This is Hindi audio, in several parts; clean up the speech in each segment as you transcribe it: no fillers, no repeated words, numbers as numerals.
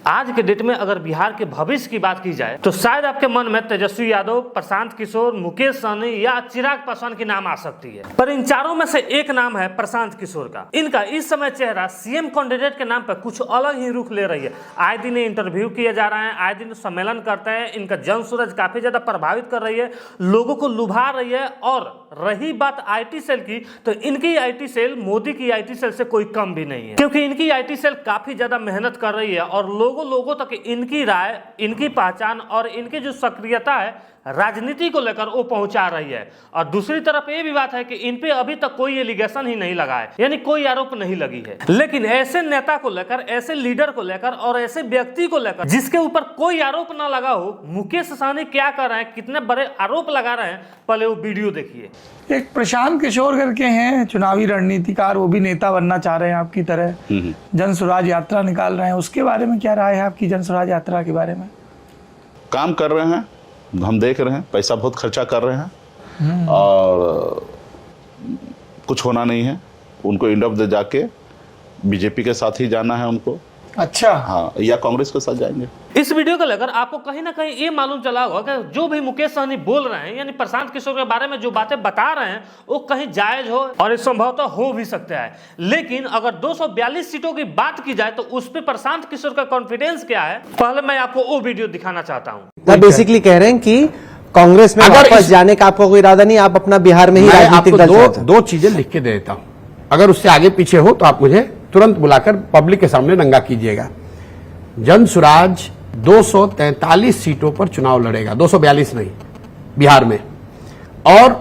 आज के डेट में अगर बिहार के भविष्य की बात की जाए तो शायद आपके मन में तेजस्वी यादव, प्रशांत किशोर, मुकेश सहनी या चिराग पासवान की नाम आ सकती है, पर इन चारों में से एक नाम है प्रशांत किशोर का। इनका इस समय चेहरा सीएम कैंडिडेट के नाम पर कुछ अलग ही रुख ले रही है। आए दिन इंटरव्यू किए जा रहे हैं, आए दिन सम्मेलन करते हैं। इनका जन सूरज काफी ज्यादा प्रभावित कर रही है, लोगों को लुभा रही है। और रही बात आईटी सेल की, तो इनकी आईटी सेल मोदी की आईटी सेल से कोई कम भी नहीं है, क्योंकि इनकी आईटी सेल काफी ज्यादा मेहनत कर रही है और लोगों तक इनकी राय, इनकी पहचान और इनकी जो सक्रियता है राजनीति को लेकर वो पहुंचा रही है। और दूसरी तरफ ये भी बात है कि इन पे अभी तक कोई एलिगेशन ही नहीं लगा है, यानी कोई आरोप नहीं लगी है। लेकिन ऐसे नेता को लेकर, ऐसे लीडर को लेकर और ऐसे व्यक्ति को लेकर जिसके ऊपर कोई आरोप ना लगा हो, मुकेश सहनी क्या कर रहे हैं, कितने बड़े आरोप लगा रहे हैं, पहले वो वीडियो देखिए। एक प्रशांत किशोर करके हैं चुनावी रणनीतिकार, वो भी नेता बनना चाह रहे हैं आपकी तरह, जन स्वराज यात्रा निकाल रहे हैं। उसके बारे में क्या राय है आपकी, जन स्वराज यात्रा के बारे में? काम कर रहे हैं, हम देख रहे हैं, पैसा बहुत खर्चा कर रहे हैं और कुछ होना नहीं है। उनको इंड ऑफ द जाके बीजेपी के साथ ही जाना है उनको। अच्छा, हाँ, या कांग्रेस के साथ जाएंगे। इस वीडियो को लेकर आपको कहीं ना कहीं ये मालूम चला होगा कि जो भी मुकेश सहनी बोल रहे हैं, यानी प्रशांत किशोर के बारे में जो बातें बता रहे हैं, वो कहीं जायज हो और संभवतः हो भी सकता है। लेकिन अगर 242 सीटों की बात की जाए तो उस पर प्रशांत किशोर का कॉन्फिडेंस क्या है, पहले मैं आपको वो वीडियो दिखाना चाहता हूँ। बेसिकली कह रहे हैं कि कांग्रेस में वापस जाने का आपका कोई इरादा नहीं, आप अपना बिहार में ही राजनीतिक दल दो चीजें लिख के दे देता हूं। अगर उससे आगे पीछे हो तो आप मुझे तुरंत बुलाकर पब्लिक के सामने नंगा कीजिएगा। जन स्वराज 243 सीटों पर चुनाव लड़ेगा, 242 नहीं, बिहार में, और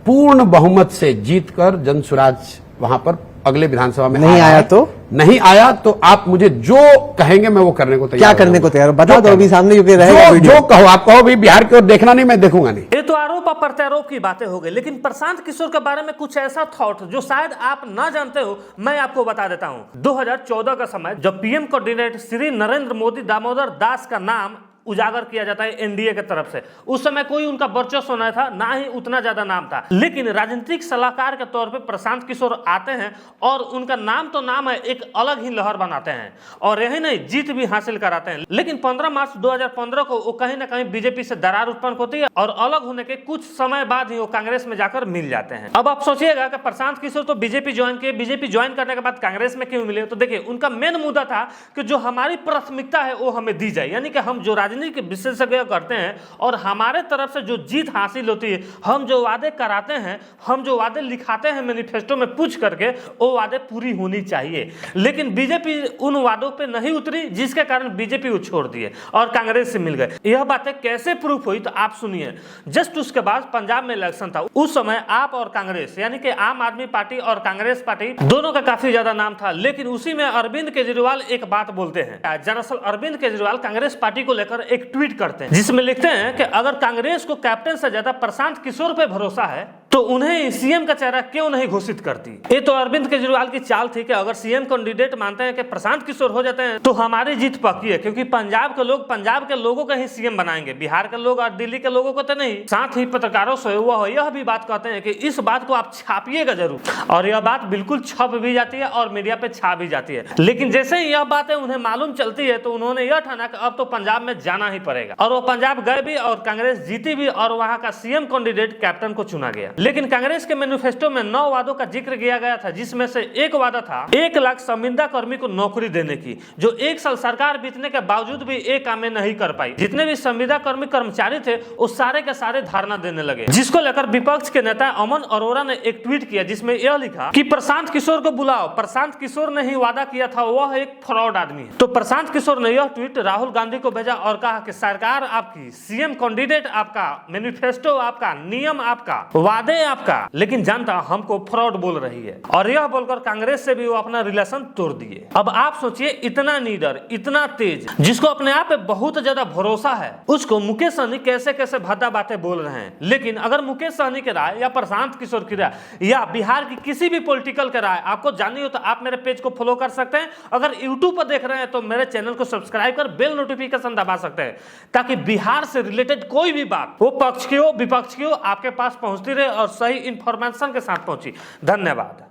पूर्ण बहुमत से जीतकर जन स्वराज वहां पर अगले विधानसभा में नहीं आया तो आप मुझे जो कहेंगे मैं वो करने को तैयार। क्या करने को तैयार? बता दो अभी सामने जो कहो आप कहो, भी बिहार की ओर देखना नहीं, मैं देखूंगा नहीं। ये तो आरोप और प्रत्यारोप की बातें हो गई, लेकिन प्रशांत किशोर के बारे में कुछ ऐसा थॉट जो शायद आप ना जानते हो, मैं आपको बता देता हूं। 2014 का समय जब पीएम कैंडिडेट श्री नरेंद्र मोदी दामोदर दास का नाम उजागर किया जाता है एनडीए की तरफ से, उस समय कोई उनका वर्चस्व नहीं था, ना ही उतना ज्यादा नाम था। लेकिन राजनीतिक सलाहकार के तौर पे प्रशांत किशोर आते हैं और उनका नाम तो नाम है, एक अलग ही लहर बनाते हैं और यही नहीं, जीत भी हासिल कराते हैं। लेकिन 15 मार्च 2015 को वो कहीं ना कहीं बीजेपी से दरार उत्पन्न होती है और अलग होने के कुछ समय बाद ही वो कांग्रेस में जाकर मिल जाते हैं। अब आप सोचिएगा कि प्रशांत किशोर तो बीजेपी ज्वाइन किए, बीजेपी ज्वाइन करने के बाद कांग्रेस में क्यों मिले? तो देखिए, उनका मेन मुद्दा था कि जो हमारी प्राथमिकता है वो हमें दी जाए, यानी कि हम जो राजनीति के विशेषज्ञ करते हैं और हमारे तरफ से जो जीत हासिल होती है, हम जो वादे कराते हैं, हम जो वादे लिखाते हैं मैनिफेस्टो में पूछ करके, वो वादे पूरी होनी चाहिए। लेकिन बीजेपी उन वादों पे नहीं उतरी, जिसके कारण बीजेपी को छोड़ दिए और कांग्रेस से मिल गए। यह बातें कैसे प्रूफ हुई तो आप सुनिए। जस्ट उसके बाद पंजाब में इलेक्शन था, उस समय आप और कांग्रेस, यानी कि आम आदमी पार्टी और कांग्रेस पार्टी दोनों का काफी ज्यादा नाम था। लेकिन उसी में अरविंद केजरीवाल एक बात बोलते हैं। दरअसल अरविंद केजरीवाल कांग्रेस पार्टी को लेकर एक ट्वीट करते हैं जिसमें लिखते हैं कि अगर कांग्रेस को कैप्टन से ज्यादा प्रशांत किशोर पे भरोसा है तो उन्हें सीएम का चेहरा क्यों नहीं घोषित करती। ये तो अरविंद केजरीवाल की चाल थी कि अगर सीएम कैंडिडेट मानते हैं कि प्रशांत किशोर हो जाते हैं तो हमारी जीत पक्की है, क्योंकि पंजाब के लोग पंजाब के लोगों का ही सीएम बनाएंगे, बिहार के लोग और दिल्ली के लोगों को तो नहीं। साथ ही पत्रकारों से वह यह भी बात कहते हैं कि इस बात को आप छापिएगा जरूर, और यह बात बिल्कुल छप भी जाती है और मीडिया पे छा भी जाती है। लेकिन जैसे ही यह बातें उन्हें मालूम चलती है तो उन्होंने यह ठाना कि अब तो पंजाब में जाना ही पड़ेगा, और वो पंजाब गए भी और कांग्रेस जीती भी और वहां का सीएम कैंडिडेट कैप्टन को चुना गया। लेकिन कांग्रेस के मैनिफेस्टो में 9 वादों का जिक्र किया गया था, जिसमें से एक वादा था 1 लाख संविदा कर्मी को नौकरी देने की, जो 1 साल सरकार बीतने के बावजूद भी एक काम में नहीं कर पाई। जितने भी संविदा कर्मी कर्मचारी थे वो सारे के सारे धारणा देने लगे, जिसको लेकर विपक्ष के नेता अमन अरोड़ा ने एक ट्वीट किया जिसमें यह लिखा कि प्रशांत किशोर को बुलाओ, प्रशांत किशोर ने ही वादा किया था, वह एक फ्रॉड आदमी है। तो प्रशांत किशोर ने यह ट्वीट राहुल गांधी को भेजा और कहा कि सरकार आपकी, सीएम कैंडिडेट आपका, मैनिफेस्टो आपका, नियम आपका, वादे आपका, लेकिन जनता हमको फ्रॉड बोल रही है। और यह बोलकर कांग्रेस से भी वो अपना रिलेशन तोड़ दिए। अब आप सोचिए, इतना नीडर, इतना तेज, जिसको अपने आप पे बहुत ज्यादा भरोसा है, उसको मुकेश सहनी कैसे कैसे भद्दा बातें बोल रहे हैं। लेकिन अगर मुकेश सहनी की राय या प्रशांत किशोर की राय या बिहार की किसी भी पॉलिटिकल की राय आपको जाननी हो तो आप मेरे पेज को फॉलो कर सकते हैं। अगर यूट्यूब पर देख रहे हैं तो मेरे चैनल को सब्सक्राइब कर बेल नोटिफिकेशन दबा सकते हैं, ताकि बिहार से रिलेटेड कोई भी बात, वो पक्ष की हो विपक्ष की हो, आपके पास पहुंचती रहे और सही इंफॉर्मेशन के साथ पहुंची। धन्यवाद।